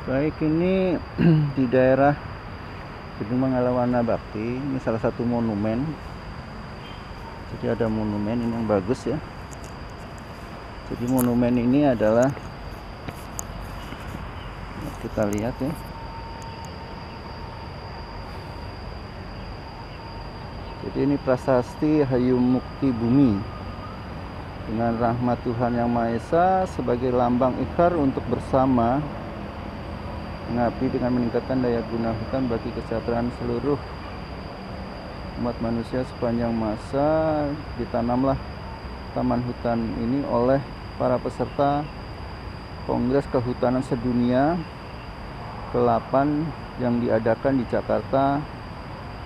Baik, ini di daerah Gedung Manggala Bakti. Ini salah satu monumen. Jadi ada monumen ini yang bagus ya. Jadi monumen ini adalah, kita lihat ya. Jadi ini prasasti Hayum Mukti Bumi dengan rahmat Tuhan Yang Maha Esa sebagai lambang ikhar untuk bersama mengabdi dengan meningkatkan daya guna hutan bagi kesejahteraan seluruh umat manusia sepanjang masa. Ditanamlah taman hutan ini oleh para peserta Kongres Kehutanan Sedunia ke-8 yang diadakan di Jakarta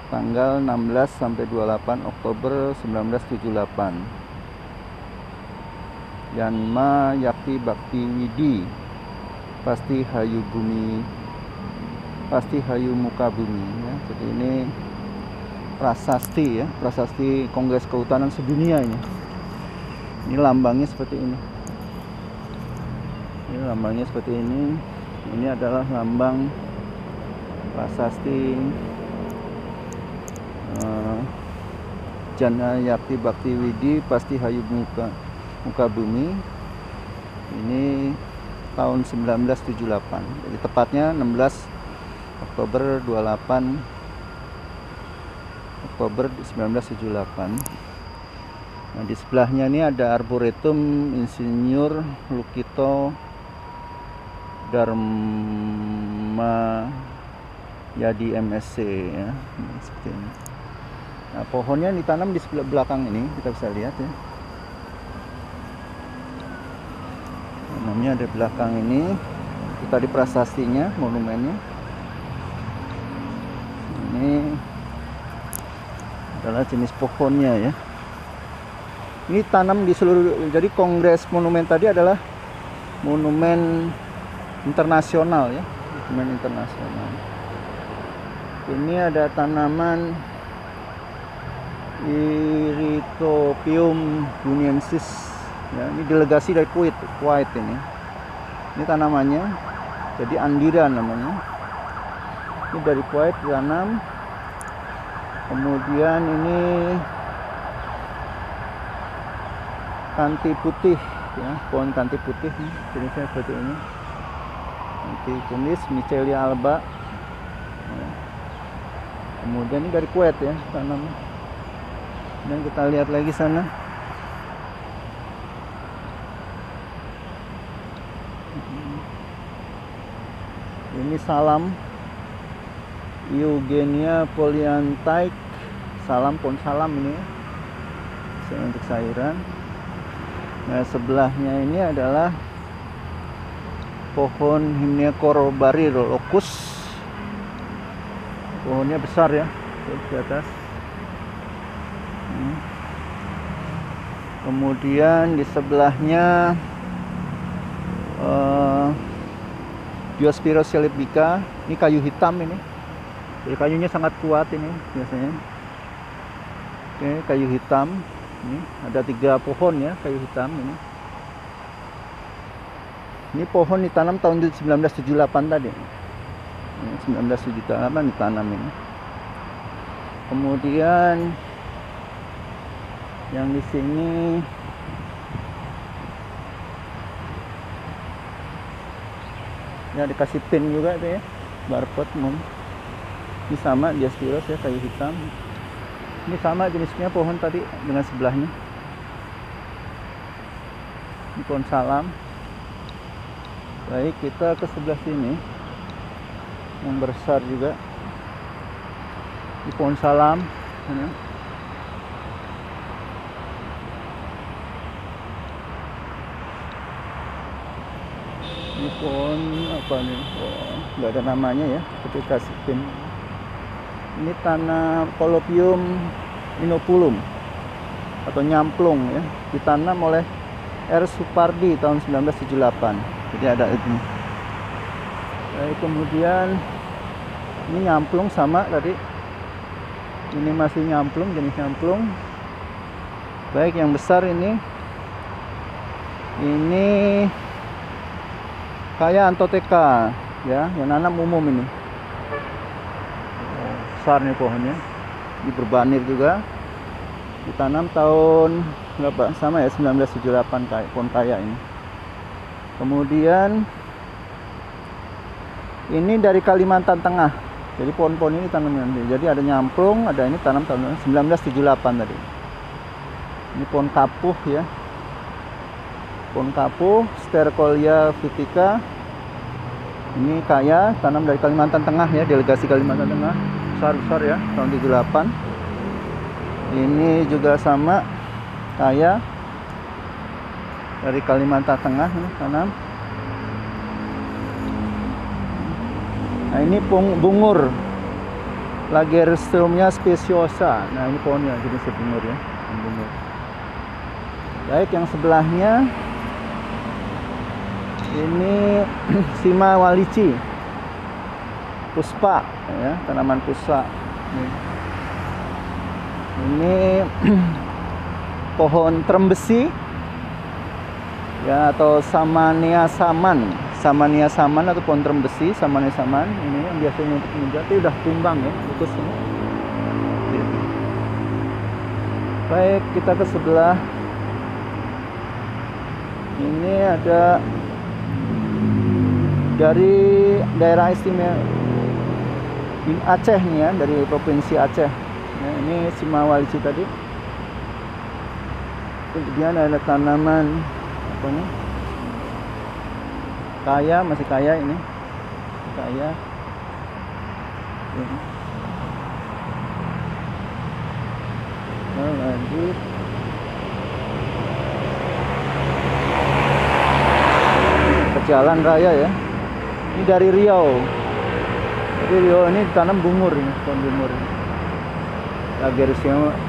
tanggal 16 sampai 28 Oktober 1978. Yanma Yakti Bakti Widi Pasti Hayu Bumi, Pasti Hayu Muka Bumi ya. Jadi ini prasasti ya, prasasti Kongres Kehutanan Sedunia ini. Ini lambangnya seperti ini. Ini lambangnya seperti ini. Ini adalah lambang prasasti Jana Yakti Bakti Widi Pasti Hayu Muka Bumi. Ini tahun 1978. Jadi tepatnya 16 Oktober 28 Oktober 1978. Nah, di sebelahnya ini ada Arboretum Insinyur Lukito Dharma Yadi MSc ya. Seperti ini. Nah, pohonnya ditanam di sebelah belakang ini, kita bisa lihat ya. Namanya ada belakang ini. Itu tadi prasastinya, monumennya. Ini adalah jenis pohonnya ya. Ini tanam di seluruh. Jadi kongres monumen tadi adalah monumen internasional ya, monumen internasional. Ini ada tanaman Erythropium guineensis. Ya, ini delegasi dari Kuwait ini. Ini tanamannya, jadi andira namanya. Ini dari Kuwait ditanam. Kemudian ini kanti putih, ya, pohon kanti putih, jenisnya seperti ini. Kanti kunis, Michelia alba. Ya. Kemudian ini dari Kuwait ya, tanam. Dan kita lihat lagi sana. Ini salam Eugenia Polyanthaic, salam, pohon salam ini untuk sayuran. Nah, sebelahnya ini adalah pohon Himnecorbari locus. Pohonnya besar ya, di atas. Kemudian di sebelahnya Diospyros celebica. Ini kayu hitam ini. Jadi kayunya sangat kuat ini biasanya. Oke, kayu hitam. Ini ada 3 pohon ya, kayu hitam ini. Ini pohon ditanam tahun 1978 tadi. Ini 1978 ditanam ini. Kemudian yang di sini ya dikasih pin juga itu ya, barcode mom. Ini sama Diospyros ya, kayu hitam. Ini sama jenisnya pohon tadi dengan sebelahnya. Ini pohon salam. Baik, kita ke sebelah sini yang besar juga. Ini pohon salam. Ini pohon apa nih? Oh, nggak ada namanya ya, tapi kasih pin. Ini tanah Colopium inopulum atau nyamplung ya, ditanam oleh R. Supardi tahun 1978. Jadi ada itu. Kemudian ini nyamplung sama tadi. Ini masih nyamplung, jenis nyamplung. Baik, yang besar ini kayak Anthotheca ya, yang nanam umum ini. Besar nih pohonnya. Ini berbanir juga. Ditanam tahun berapa? Sama ya, 1978 kayak pohon kaya ini. Kemudian ini dari Kalimantan Tengah. Jadi pohon-pohon ini tanam nanti. Jadi ada nyamplung, ada ini tanam tahun 1978 tadi. Ini pohon kapuh ya. Pohon kapuh, Stercolia vitica. Ini kaya, tanam dari Kalimantan Tengah ya, delegasi Kalimantan Tengah. Besar-besar ya, tahun 78. Ini juga sama, kaya, dari Kalimantan Tengah ini tanam. Nah ini bungur, Lagerstroemia speciosa. Nah ini pohonnya jenis bungur ya, bungur. Baik, yang sebelahnya ini Sima walici, puspa ya, tanaman puspa. Ini pohon trembesi ya, atau Samania saman atau pohon trembesi, Samania saman. Ini yang biasanya untuk menjati udah tumbang ya, putus ini. Baik, kita ke sebelah. Ini ada dari daerah istimewa Aceh nih ya, dari provinsi Aceh. Nah, ini Sima walici tadi. Kemudian ada tanaman apa nih? Kaya, masih kaya ini. Kaya. Ini. Nah, lanjut. Jalan raya ya. Ini dari Riau. Jadi Riau ini ditanam bungur ini, pohon bungur ini.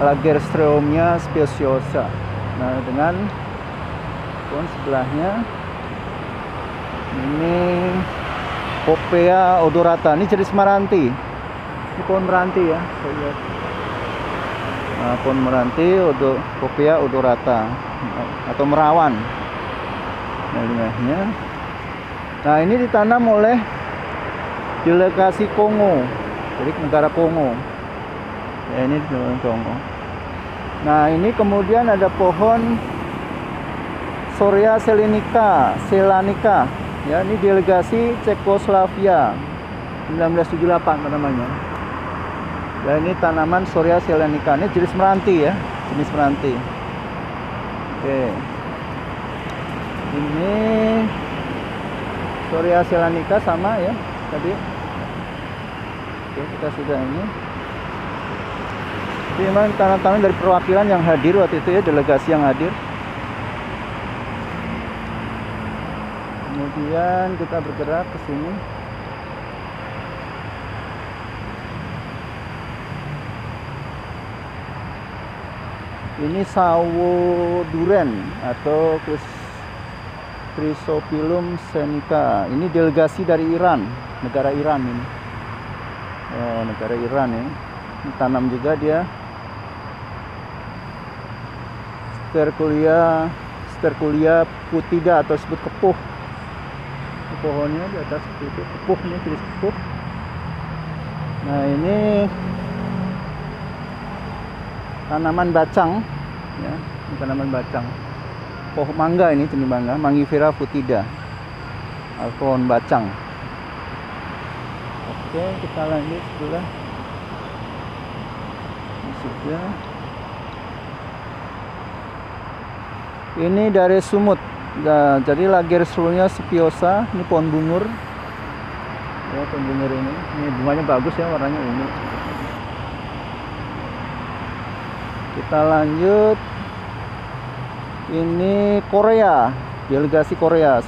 Lagerstroemia speciosa. Nah, dengan pohon sebelahnya ini Popea odorata. Ini jenis meranti. Ini pohon meranti ya. Nah, pohon meranti Popea odorata atau merawan. Nah, ini ditanam oleh delegasi Kongo, jadi negara Kongo. Ya, ini di Kongo. Nah, ini kemudian ada pohon Soria selanica, ya, ini delegasi Cekoslovakia 1978 namanya. Ya, ini tanaman Soria selanica, ini jenis meranti ya, jenis meranti. Oke. Ini Soria selanica sama ya tadi. Oke, kita sudah ini. Ini memang tanam-tanam dari perwakilan yang hadir waktu itu ya, delegasi yang hadir. Kemudian kita bergerak ke sini. Ini sawo duren atau Chrysophyllum senica. Ini delegasi dari Iran, negara Iran ini. Oh, negara Iran ya. Ini tanam juga dia. Stercolia putida atau disebut kepuh. Ini pohonnya di atas itu kepuhnya, jenis kepuh. Nah, ini tanaman bacang ya, ini tanaman bacang. Pohon mangga ini, jenis mangga, Mangifera foetida, pohon bacang. Oke, kita lanjut sebelah. Ini sudah. Ini dari Sumut. Nah, jadi Lagerstroemia speciosa, ini pohon bungur. Ya, pohon bungur ini. Ini bunganya bagus ya, warnanya ungu. Kita lanjut. Ini Korea, delegasi Korea,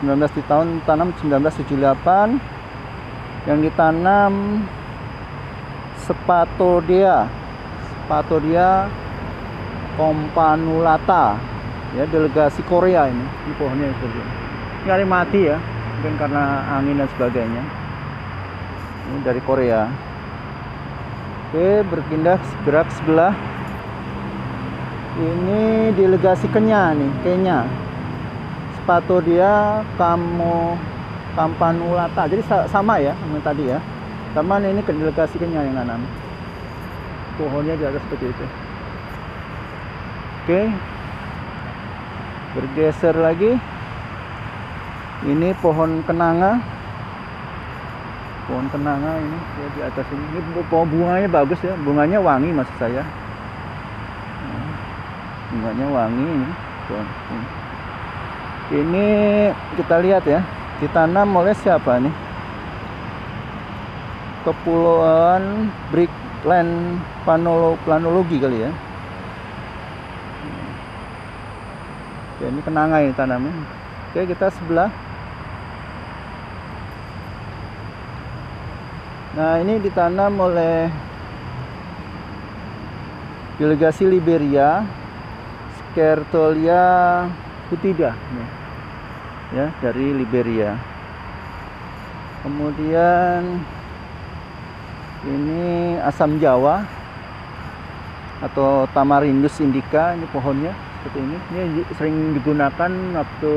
tanam 1978. Yang ditanam Spathodea campanulata, ya, delegasi Korea ini. Ini pohonnya itu. Ini hari mati ya, mungkin karena angin dan sebagainya. Ini dari Korea. Oke, berpindah gerak sebelah. Ini delegasi Kenya nih, Kenya. Spathodea campanulata. Jadi sama ya sama tadi ya. Taman ini delegasi Kenya yang nanam. Pohonnya di atas seperti itu. Oke. Bergeser lagi. Ini pohon kenanga. Pohon kenanga ini ya, di atas ini. Ini pohon bunganya bagus ya. Bunganya wangi maksud saya. Bunganya wangi ini. Ini kita lihat ya. Ditanam oleh siapa nih? Kepulauan Brickland Planologi kali ya. Oke, ini kenanga ini tanamnya. Oke, kita sebelah. Nah, ini ditanam oleh delegasi Liberia, Scartolia putida ya, dari Liberia. Kemudian ini asam Jawa atau Tamarindus indica, ini pohonnya seperti ini. Ini sering digunakan waktu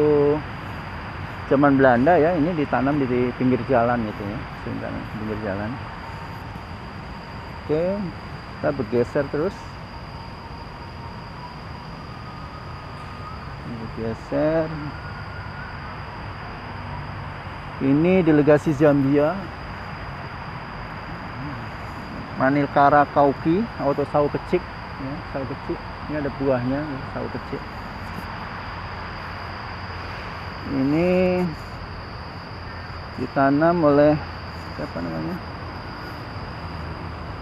zaman Belanda ya. Ini ditanam di pinggir jalan gitu ya, sering tanam di pinggir jalan. Oke, kita bergeser terus. Bergeser. Ini delegasi Zambia, Manilkara kauki atau sawo kecik ya, sawo kecik. Ini ada buahnya, sawo kecik. Ini ditanam oleh siapa namanya?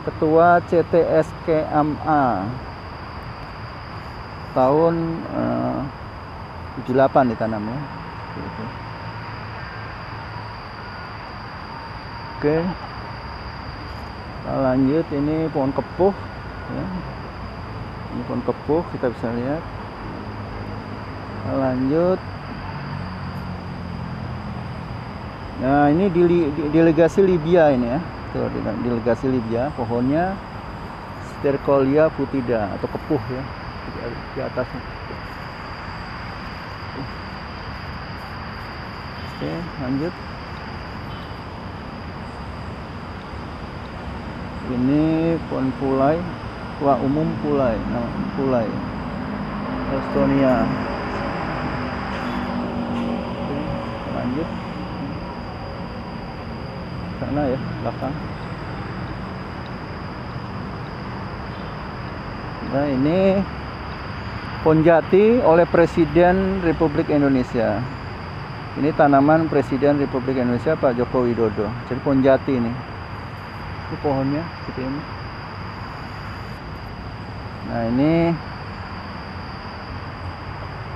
Ketua CTSKMA tahun 78 ditanam ya. Gitu. Oke, kita lanjut. Ini pohon kepuh ya. Ini pohon kepuh, kita bisa lihat. Kita lanjut. Nah, ini delegasi Libya ini ya. Tuh, delegasi Libya, pohonnya Stercolia putida atau kepuh ya, di atasnya. Oke, lanjut. Ini pohon pulai, tua umum pulai, nah, pulai Estonia. Oke, lanjut. Sana ya, belakang. Nah, ini pohon jati oleh Presiden Republik Indonesia. Ini tanaman Presiden Republik Indonesia Pak Joko Widodo. Jadi pohon jati ini. Ini pohonnya seperti ini. Nah, ini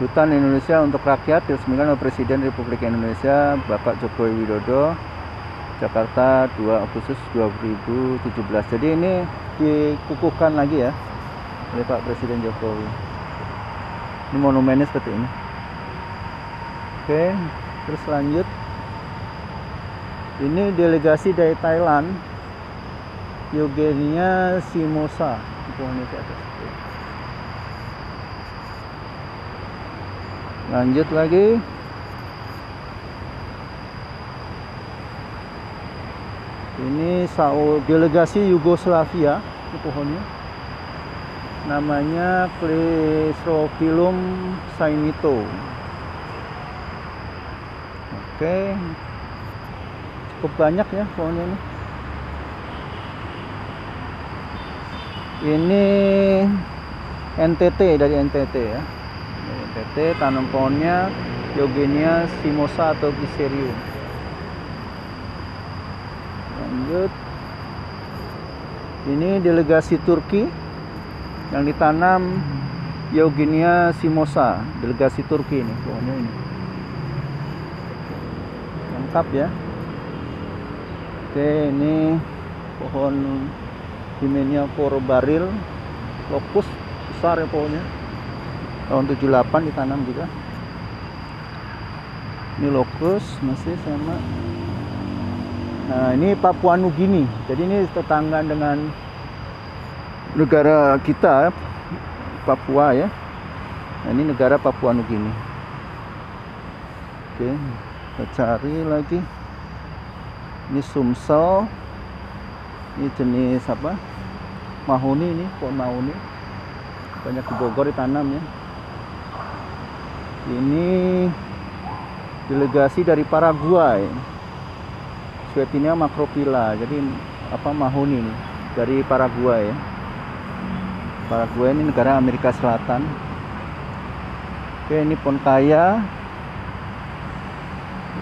Hutan Indonesia untuk Rakyat diresmikan oleh Presiden Republik Indonesia Bapak Joko Widodo, Jakarta 2 Agustus 2017. Jadi ini dikukuhkan lagi ya oleh Pak Presiden Jokowi. Ini monumennya seperti ini. Oke, terus lanjut. Ini delegasi dari Thailand, Eugenia Simosa. Pohonnya di atas. Lanjut lagi. Ini delegasi Yugoslavia, itu pohonnya. Namanya Cleistrophyllum sainito. Oke. Cukup banyak ya pohonnya ini. Ini NTT, dari NTT ya. Dari NTT, tanam pohonnya Eugenia Simosa atau Glycerium. Lanjut. Ini delegasi Turki yang ditanam Eugenia Simosa, delegasi Turki ini pohonnya ini. Lengkap ya. Oke, ini pohon Himenia corbaril locus, besar ya pohonnya. Tahun 78 ditanam juga. Ini locus masih sama. Nah, ini Papua Nugini. Jadi ini tetangga dengan negara kita, Papua ya. Nah, ini negara Papua Nugini. Oke. Kita cari lagi. Ini Sumsel. Ini jenis apa? Mahoni, ini pohon mahoni. Banyak di Bogor ditanam ya. Ini delegasi dari Paraguay. Sweetinea macrophylla. Jadi apa, mahoni nih dari Paraguay ya. Paraguay ini negara Amerika Selatan. Oke, ini pohon kaya.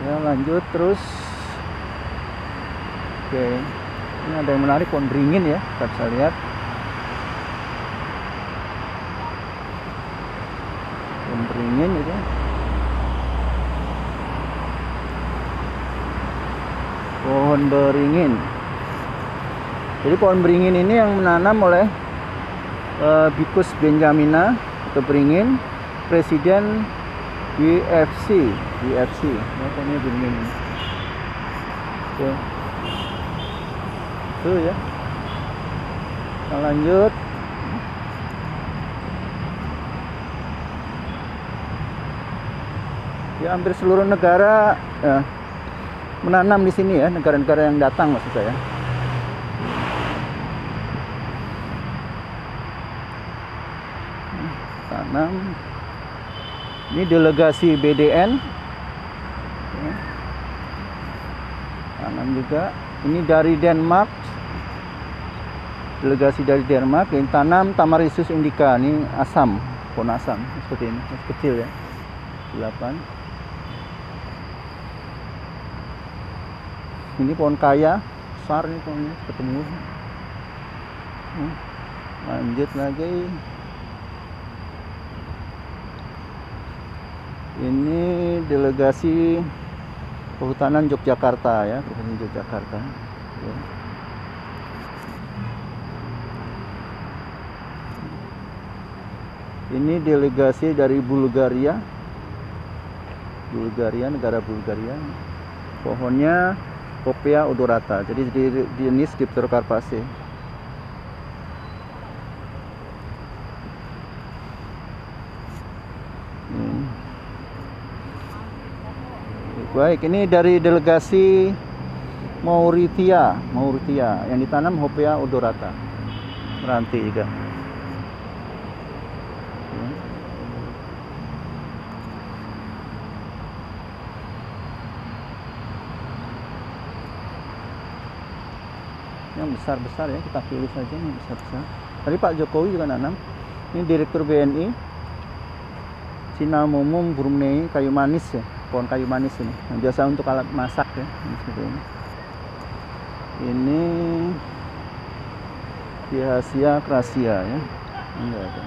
Ya, lanjut terus. Oke, ini ada yang menarik, pohon beringin ya, kita bisa lihat. Pohon beringin itu. Pohon beringin. Jadi pohon beringin ini yang menanam oleh Bicus benjamina atau beringin, presiden UFC. Pohonnya beringin. Oke. Itu ya. Kita lanjut. Ya, hampir seluruh negara ya, menanam di sini ya, negara-negara yang datang maksud saya. Tanam. Ini delegasi BDN. Tanam juga. Ini dari Denmark. Delegasi dari Denmark yang tanam Tamarisus indica. Ini asam, pohon asam seperti ini, masih kecil ya. 8. Ini pohon kaya, besar nih pohonnya, ketemu. Lanjut lagi. Ini delegasi Kehutanan Yogyakarta ya, Kehutanan Yogyakarta. Ya. Ini delegasi dari Bulgaria. Negara Bulgaria. Pohonnya Hopea odorata. Jadi jenis Dipterocarpaceae. Baik, ini dari delegasi Mauritia yang ditanam Hopea odorata. Meranti juga. Yang besar-besar ya, kita pilih saja yang besar-besar. Tadi Pak Jokowi juga nanam. Ini Direktur BNI. Cinnamomum brunei, kayu manis ya, pohon kayu manis ini. Nah, biasa untuk alat masak ya, ini seperti ini. Ini Piasia crasia ya. Enggak ada.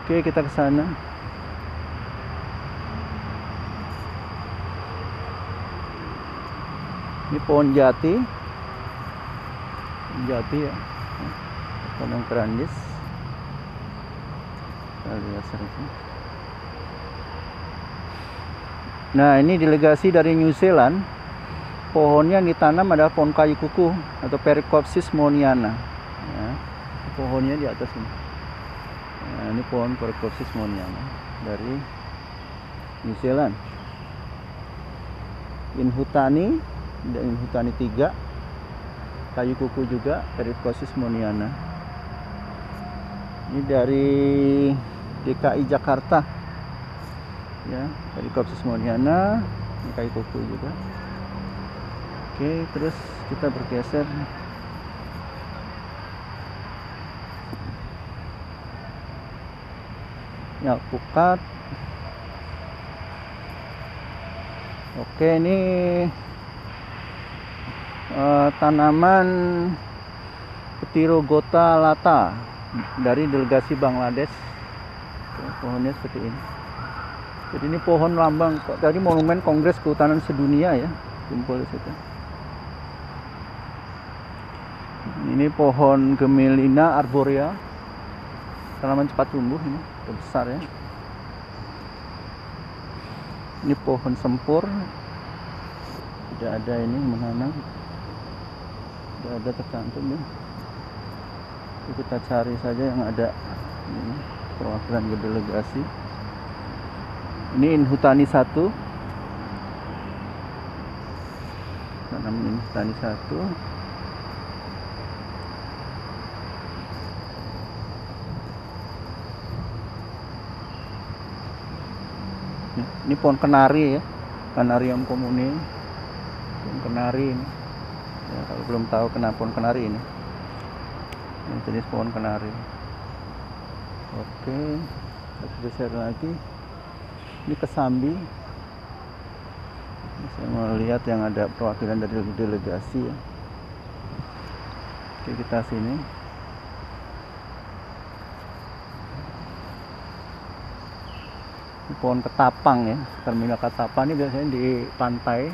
Oke, kita ke sana. Ini pohon jati. Jati ya. Pohon kerandis. Kita lihat selanjutnya. Nah, ini delegasi dari New Zealand. Pohonnya yang ditanam adalah pohon kayu kuku atau Pericopsis moniana. Ya, pohonnya di atas ini. Nah, ini pohon Pericopsis moniana dari New Zealand. Inhutani 3, kayu kuku juga Pericopsis moniana. Ini dari DKI Jakarta. Ya, Pericopsis moniana, ini kayu kuku juga. Oke, terus kita bergeser. Ya, pukat. Oke, ini tanaman Pteridogota lata dari delegasi Bangladesh. Pohonnya seperti ini. Jadi ini pohon lambang dari Monumen Kongres Kehutanan Sedunia ya, kumpul di situ. Ini pohon Gemelina arborea, tanaman cepat tumbuh ini, besar ya. Ini pohon sempur, tidak ada ini menanam, tidak ada tercantum ya. Jadi kita cari saja yang ada ini, perwakilan delegasi. Ini Inhutani 1, tanam ini tani satu. Ini pohon kenari ya, Canarium comune, pohon kenari ini. Ya, kalau belum tahu kenapa pohon kenari ini jenis pohon kenari. Oke, kita geser lagi. Ini kesambi. Saya mau lihat yang ada perwakilan dari delegasi ya. Oke, kita sini. Ini pohon ketapang ya. Terminal Ketapang ini biasanya di pantai.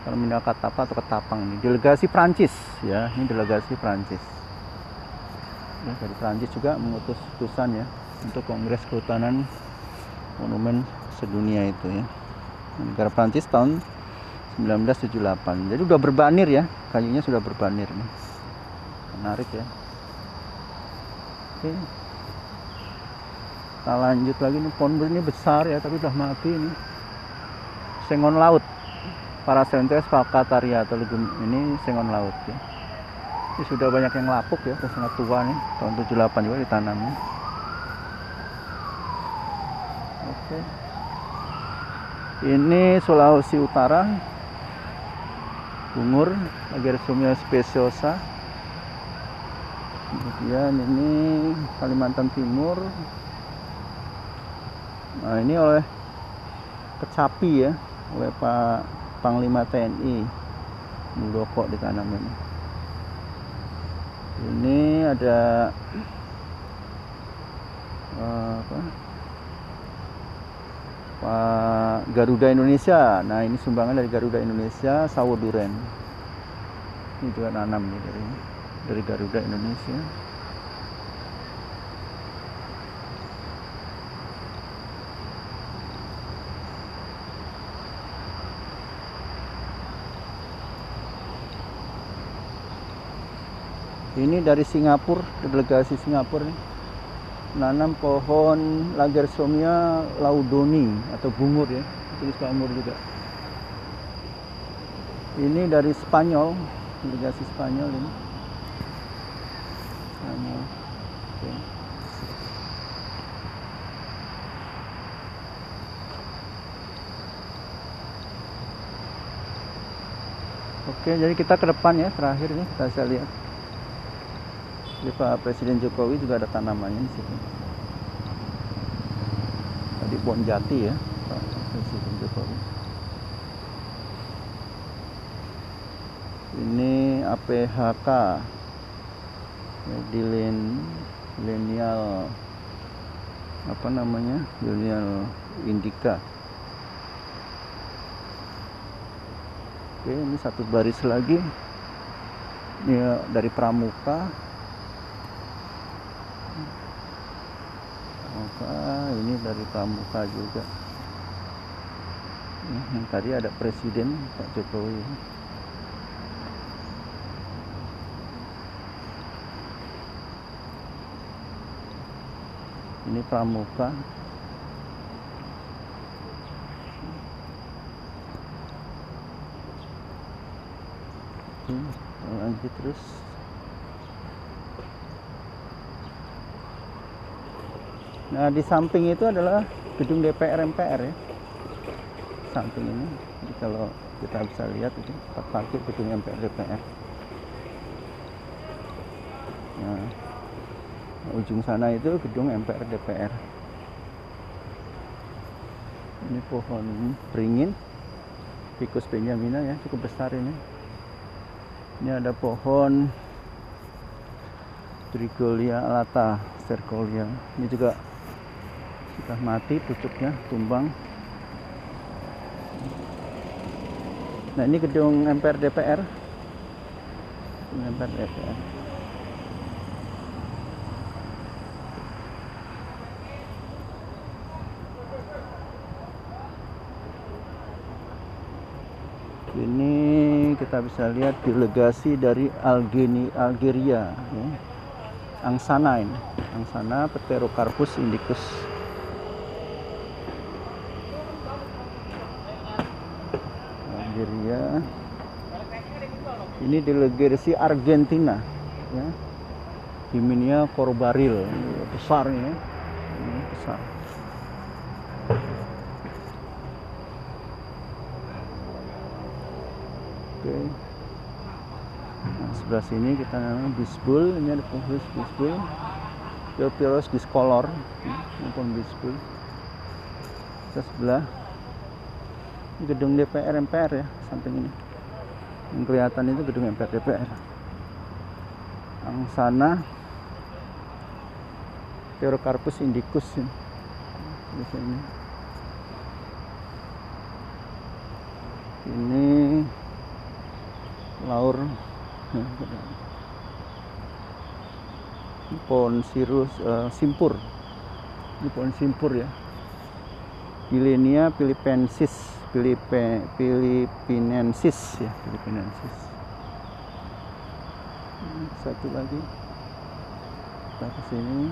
Terminal Ketapang atau Ketapang ini. Delegasi Prancis ya. Ini delegasi Prancis. Ya, dari Prancis juga mengutus utusan ya untuk Kongres Kehutanan Monumen Sedunia itu ya. Negara Prancis tahun 1978. Jadi udah berbanir ya, kayunya sudah berbanir nih. Menarik ya. Oke. Kita lanjut lagi nih, pohon ini besar ya, tapi udah mati ini. Sengon laut. Paracentes falcataria atau legum ini sengon laut ya. Ini sudah banyak yang lapuk ya, sudah sangat tua nih. Tahun 78 juga ditanamnya. Oke. Ini Sulawesi Utara. Bungur Lagersomia speciosa. Kemudian ini Kalimantan Timur. Nah, ini oleh kecapi ya, oleh Pak Panglima TNI Muldoko ditanam ini. Ini ada Pak Garuda Indonesia. Nah, ini sumbangan dari Garuda Indonesia, sawo duren. Ini juga nanam nih dari Garuda Indonesia. Ini dari Singapura, delegasi Singapura nih. Nanam pohon Lagersomia laudoni atau bungur ya, jenis bungur juga. Ini dari Spanyol, delegasi Spanyol ini. Spanyol. Oke. Oke, jadi kita ke depan ya, terakhir nih kita bisa lihat. Jadi Pak Presiden Jokowi juga ada tanamannya di sini. Tadi pohon jati ya, Pak Presiden Jokowi. Ini APHK, Lineal, apa namanya? Lineal indica. Oke, ini satu baris lagi. Ini dari Pramuka. Ini dari Pramuka juga. Yang tadi ada Presiden Pak Jokowi. Ini Pramuka. Lanjut terus. Nah, di samping itu adalah gedung DPR MPR ya. Samping ini, jadi kalau kita bisa lihat itu tepat parkir gedung MPR DPR. Nah, ujung sana itu gedung MPR DPR. Ini pohon beringin, Ficus benjamina ya, cukup besar ini. Ini ada pohon Trigolia alata, stercolia. Ini juga sudah mati pucuknya, tumbang. Nah, ini gedung MPR DPR. MPR DPR. Ini kita bisa lihat delegasi dari Algeria ya. Angsana ini, Angsana Pterocarpus indicus. Algeria. Ini delegasi Argentina, ya. Himinia Corbaril, besar ini, besar. Oke. Nah, sebelah sini kita bisbul, ini ada penghus bisbul, Theopilus discolor, maupun bisbul. Kita sebelah ini gedung DPR MPR ya, samping ini. Yang kelihatan itu gedung MPR DPR. Yang sana Therocarpus indicus ini. Di sini. Ini laur pohon sirus simpur. Ini pohon simpur ya. Pilenia philippensis, Philippinensis ya, Philippinensis. Satu lagi kita ke sini.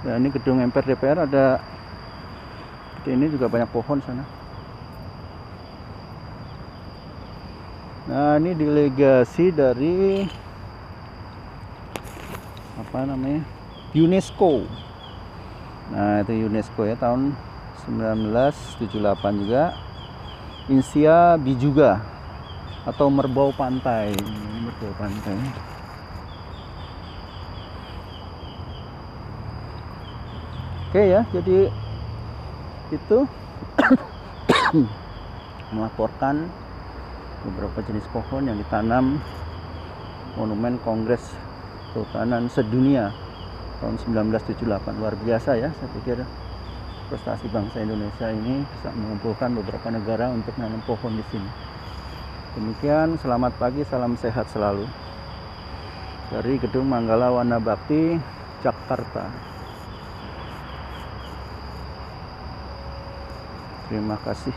Ya, ini gedung MPR DPR, ada ini juga banyak pohon sana. Nah, ini delegasi dari apa namanya, UNESCO. Nah, itu UNESCO ya, tahun 1978 juga. Insia Bijuga atau merbau pantai. Ini merbau pantai. Oke ya, jadi itu melaporkan beberapa jenis pohon yang ditanam Monumen Kongres Kehutanan Sedunia tahun 1978. Luar biasa ya, saya pikir prestasi bangsa Indonesia ini bisa mengumpulkan beberapa negara untuk menanam pohon di sini. Demikian, selamat pagi, salam sehat selalu dari Gedung Manggala Wana Bakti, Jakarta. Terima kasih.